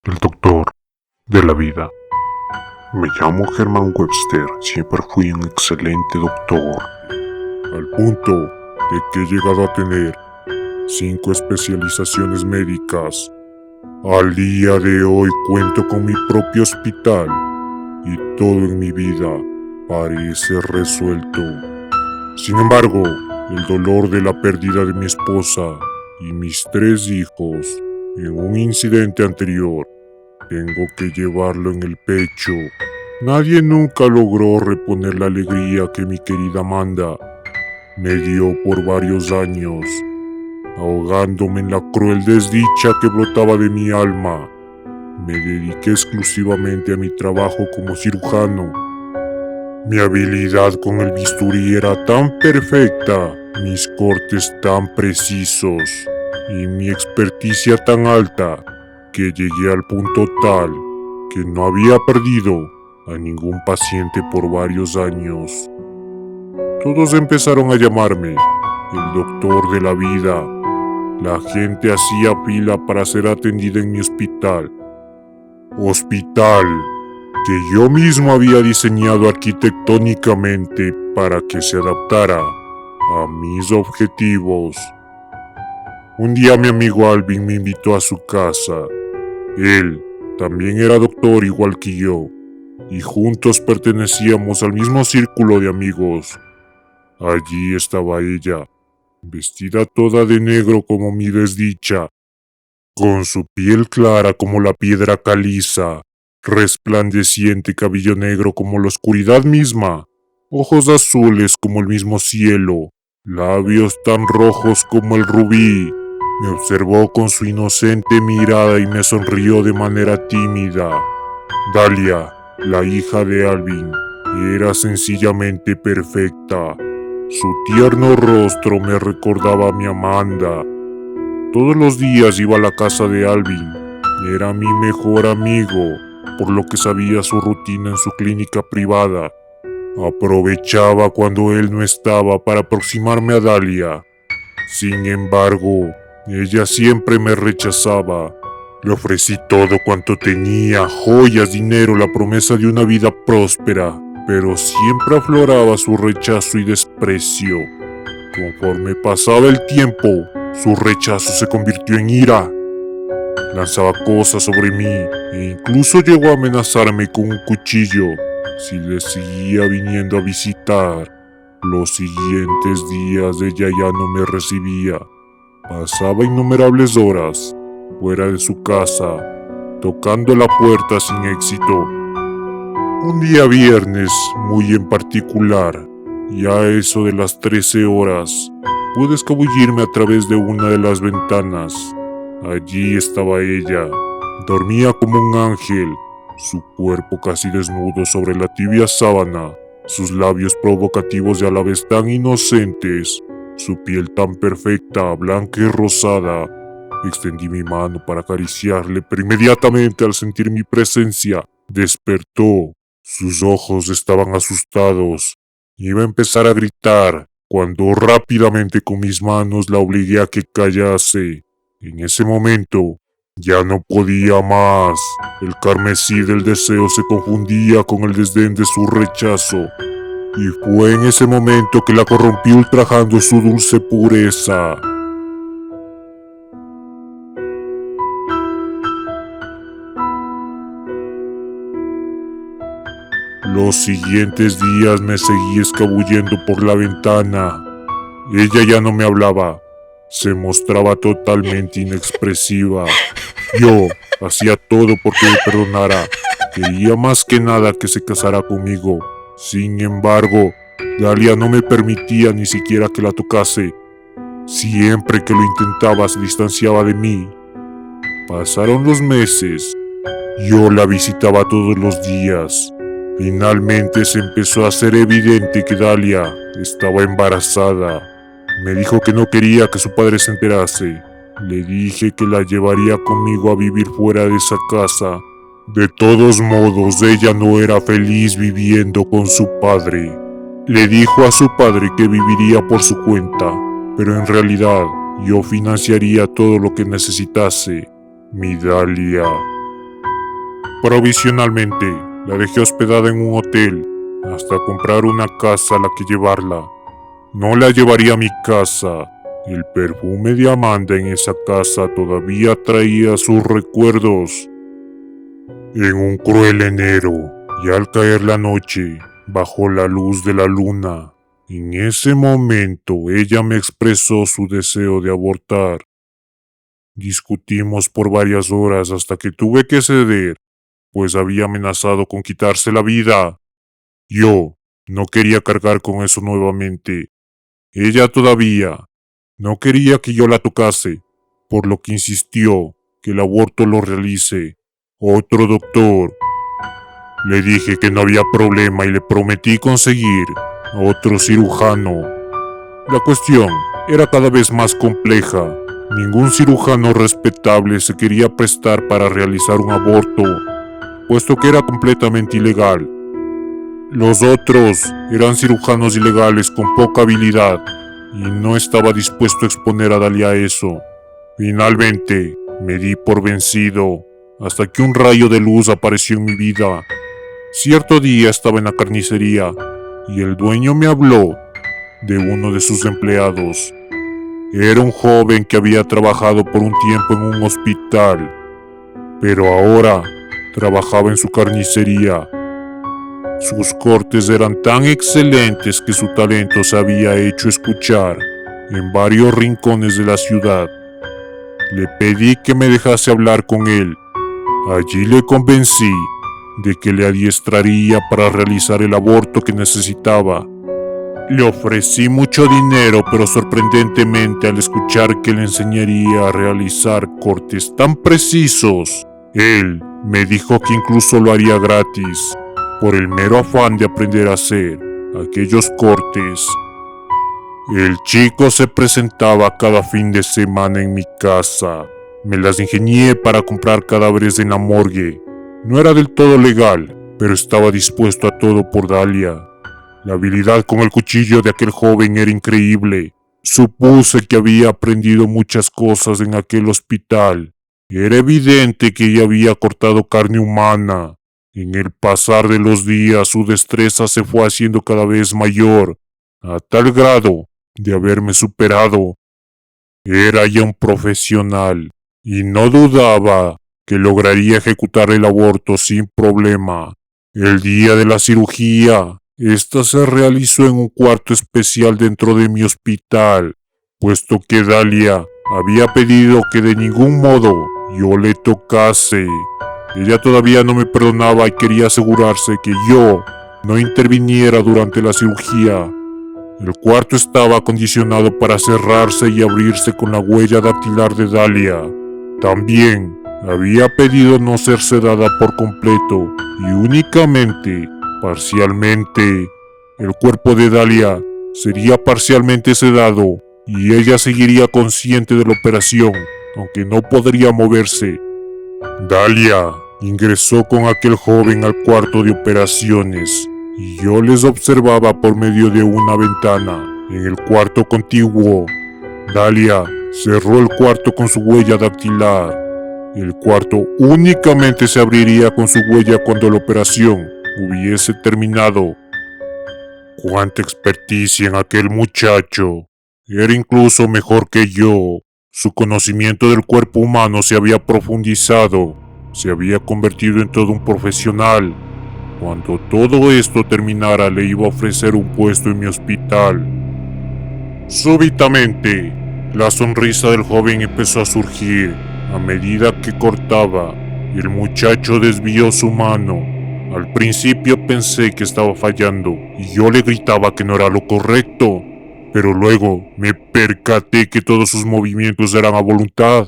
El doctor de la vida. Me llamo Germán Webster, siempre fui un excelente doctor, al punto de que he llegado a tener 5 especializaciones médicas. Al día de hoy cuento con mi propio hospital y todo en mi vida parece resuelto. Sin embargo, el dolor de la pérdida de mi esposa y mis 3 hijos en un incidente anterior, tengo que llevarlo en el pecho. Nadie nunca logró reponer la alegría que mi querida Amanda me dio por varios años, ahogándome en la cruel desdicha que brotaba de mi alma. Me dediqué exclusivamente a mi trabajo como cirujano. Mi habilidad con el bisturí era tan perfecta, mis cortes tan precisos y mi experticia tan alta que llegué al punto tal que no había perdido a ningún paciente por varios años. Todos empezaron a llamarme el doctor de la vida. La gente hacía fila para ser atendida en mi hospital. Hospital que yo mismo había diseñado arquitectónicamente para que se adaptara a mis objetivos. Un día mi amigo Alvin me invitó a su casa. Él también era doctor igual que yo, y juntos pertenecíamos al mismo círculo de amigos. Allí estaba ella, vestida toda de negro como mi desdicha, con su piel clara como la piedra caliza, resplandeciente cabello negro como la oscuridad misma, ojos azules como el mismo cielo, labios tan rojos como el rubí. Me observó con su inocente mirada y me sonrió de manera tímida. Dalia, la hija de Alvin, era sencillamente perfecta. Su tierno rostro me recordaba a mi Amanda. Todos los días iba a la casa de Alvin. Era mi mejor amigo, por lo que sabía su rutina en su clínica privada. Aprovechaba cuando él no estaba para aproximarme a Dalia. Sin embargo, ella siempre me rechazaba. Le ofrecí todo cuanto tenía, joyas, dinero, la promesa de una vida próspera, pero siempre afloraba su rechazo y desprecio. Conforme pasaba el tiempo, su rechazo se convirtió en ira. Lanzaba cosas sobre mí e incluso llegó a amenazarme con un cuchillo si le seguía viniendo a visitar. Los siguientes días ella ya no me recibía. Pasaba innumerables horas fuera de su casa, tocando la puerta sin éxito. Un día viernes muy en particular, y a eso de las 13 horas, pude escabullirme a través de una de las ventanas. Allí estaba ella, dormía como un ángel, su cuerpo casi desnudo sobre la tibia sábana, sus labios provocativos y a la vez tan inocentes, su piel tan perfecta, blanca y rosada. Extendí mi mano para acariciarle, pero inmediatamente al sentir mi presencia, despertó. Sus ojos estaban asustados. Iba a empezar a gritar, cuando rápidamente con mis manos la obligué a que callase. En ese momento, ya no podía más. El carmesí del deseo se confundía con el desdén de su rechazo. Y fue en ese momento que la corrompí ultrajando su dulce pureza. Los siguientes días me seguí escabullendo por la ventana. Ella ya no me hablaba. Se mostraba totalmente inexpresiva. Yo hacía todo porque me perdonara. Quería más que nada que se casara conmigo. Sin embargo, Dalia no me permitía ni siquiera que la tocase. Siempre que lo intentaba se distanciaba de mí. Pasaron los meses. Yo la visitaba todos los días. Finalmente se empezó a hacer evidente que Dalia estaba embarazada. Me dijo que no quería que su padre se enterase. Le dije que la llevaría conmigo a vivir fuera de esa casa. De todos modos, ella no era feliz viviendo con su padre. Le dijo a su padre que viviría por su cuenta, pero en realidad yo financiaría todo lo que necesitase. Mi Dalia Provisionalmente, la dejé hospedada en un hotel hasta comprar una casa a la que llevarla. No la llevaría a mi casa. El perfume de Amanda en esa casa todavía traía sus recuerdos. En un cruel enero, y al caer la noche, bajo la luz de la luna, en ese momento ella me expresó su deseo de abortar. Discutimos por varias horas hasta que tuve que ceder, pues había amenazado con quitarse la vida. Yo no quería cargar con eso nuevamente. Ella todavía no quería que yo la tocase, por lo que insistió que el aborto lo realice otro doctor. Le dije que no había problema y le prometí conseguir a otro cirujano. La cuestión era cada vez más compleja. Ningún cirujano respetable se quería prestar para realizar un aborto, puesto que era completamente ilegal. Los otros eran cirujanos ilegales con poca habilidad y no estaba dispuesto a exponer a Dalia a eso. Finalmente, me di por vencido hasta que un rayo de luz apareció en mi vida. Cierto día estaba en la carnicería y el dueño me habló de uno de sus empleados. Era un joven que había trabajado por un tiempo en un hospital, pero ahora trabajaba en su carnicería. Sus cortes eran tan excelentes que su talento se había hecho escuchar en varios rincones de la ciudad. Le pedí que me dejase hablar con él. Allí le convencí de que le adiestraría para realizar el aborto que necesitaba. Le ofrecí mucho dinero, pero sorprendentemente al escuchar que le enseñaría a realizar cortes tan precisos, él me dijo que incluso lo haría gratis, por el mero afán de aprender a hacer aquellos cortes. El chico se presentaba cada fin de semana en mi casa. Me las ingenié para comprar cadáveres en la morgue. No era del todo legal, pero estaba dispuesto a todo por Dalia. La habilidad con el cuchillo de aquel joven era increíble. Supuse que había aprendido muchas cosas en aquel hospital. Era evidente que ella había cortado carne humana. En el pasar de los días su destreza se fue haciendo cada vez mayor, a tal grado de haberme superado. Era ya un profesional y no dudaba que lograría ejecutar el aborto sin problema. El día de la cirugía, esta se realizó en un cuarto especial dentro de mi hospital, puesto que Dalia había pedido que de ningún modo yo le tocase. Ella todavía no me perdonaba y quería asegurarse que yo no interviniera durante la cirugía. El cuarto estaba acondicionado para cerrarse y abrirse con la huella dactilar de Dalia. También había pedido no ser sedada por completo y únicamente parcialmente. El cuerpo de Dalia sería parcialmente sedado y ella seguiría consciente de la operación, aunque no podría moverse. Dalia ingresó con aquel joven al cuarto de operaciones y yo les observaba por medio de una ventana en el cuarto contiguo. Dalia cerró el cuarto con su huella dactilar. El cuarto únicamente se abriría con su huella cuando la operación hubiese terminado. ¡Cuánta experticia en aquel muchacho! Era incluso mejor que yo. Su conocimiento del cuerpo humano se había profundizado. Se había convertido en todo un profesional. Cuando todo esto terminara, le iba a ofrecer un puesto en mi hospital. Súbitamente, la sonrisa del joven empezó a surgir a medida que cortaba. El muchacho desvió su mano. Al principio pensé que estaba fallando y yo le gritaba que no era lo correcto, pero luego me percaté que todos sus movimientos eran a voluntad.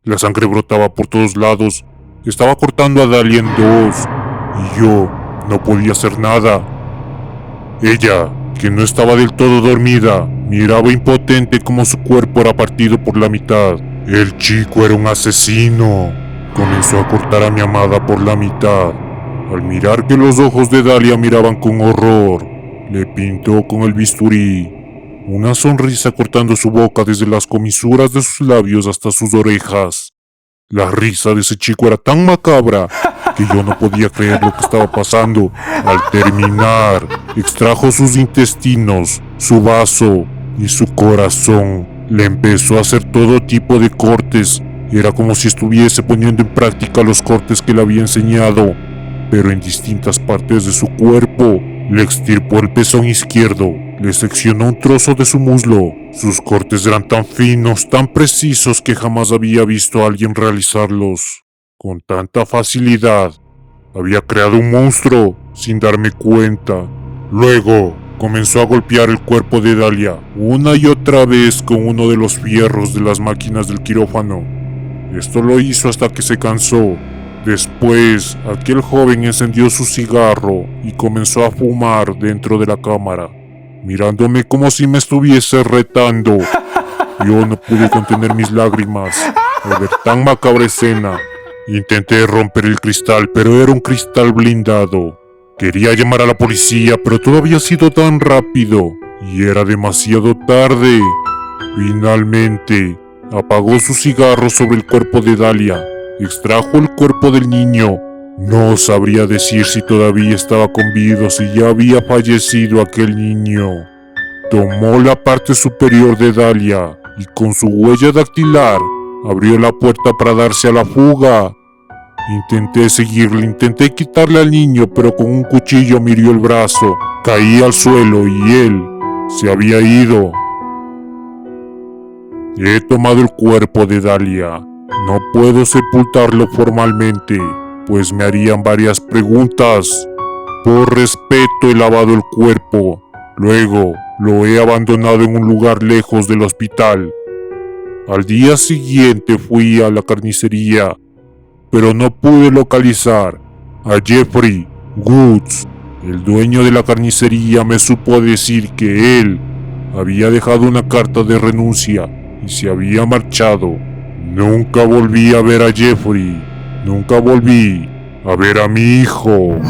La sangre brotaba por todos lados. Estaba cortando a Dalia en dos y yo no podía hacer nada. Ella, que no estaba del todo dormida, miraba impotente como su cuerpo era partido por la mitad. El chico era un asesino. Comenzó a cortar a mi amada por la mitad. Al mirar que los ojos de Dalia miraban con horror, le pintó con el bisturí una sonrisa cortando su boca desde las comisuras de sus labios hasta sus orejas. La risa de ese chico era tan macabra que yo no podía creer lo que estaba pasando. Al terminar, extrajo sus intestinos, su vaso y su corazón. Le empezó a hacer todo tipo de cortes. Era como si estuviese poniendo en práctica los cortes que le había enseñado, pero en distintas partes de su cuerpo. Le extirpó el pezón izquierdo, le seccionó un trozo de su muslo. Sus cortes eran tan finos, tan precisos que jamás había visto a alguien realizarlos con tanta facilidad. Había creado un monstruo sin darme cuenta. Luego comenzó a golpear el cuerpo de Dalia una y otra vez con uno de los fierros de las máquinas del quirófano. Esto lo hizo hasta que se cansó. Después, aquel joven encendió su cigarro y comenzó a fumar dentro de la cámara, mirándome como si me estuviese retando. Yo no pude contener mis lágrimas al ver tan macabra escena. Intenté romper el cristal, pero era un cristal blindado. Quería llamar a la policía, pero todo había sido tan rápido y era demasiado tarde. Finalmente, apagó su cigarro sobre el cuerpo de Dalia. Extrajo el cuerpo del niño. No sabría decir si todavía estaba con vida o si ya había fallecido aquel niño. Tomó la parte superior de Dalia y con su huella dactilar abrió la puerta para darse a la fuga. Intenté seguirle, intenté quitarle al niño, pero con un cuchillo me hirió el brazo. Caí al suelo y él se había ido. He tomado el cuerpo de Dalia. No puedo sepultarlo formalmente, pues me harían varias preguntas. Por respeto he lavado el cuerpo. Luego lo he abandonado en un lugar lejos del hospital. Al día siguiente fui a la carnicería, pero no pude localizar a Jeffrey Woods. El dueño de la carnicería me supo decir que él había dejado una carta de renuncia y se había marchado. Nunca volví a ver a Jeffrey. Nunca volví a ver a mi hijo.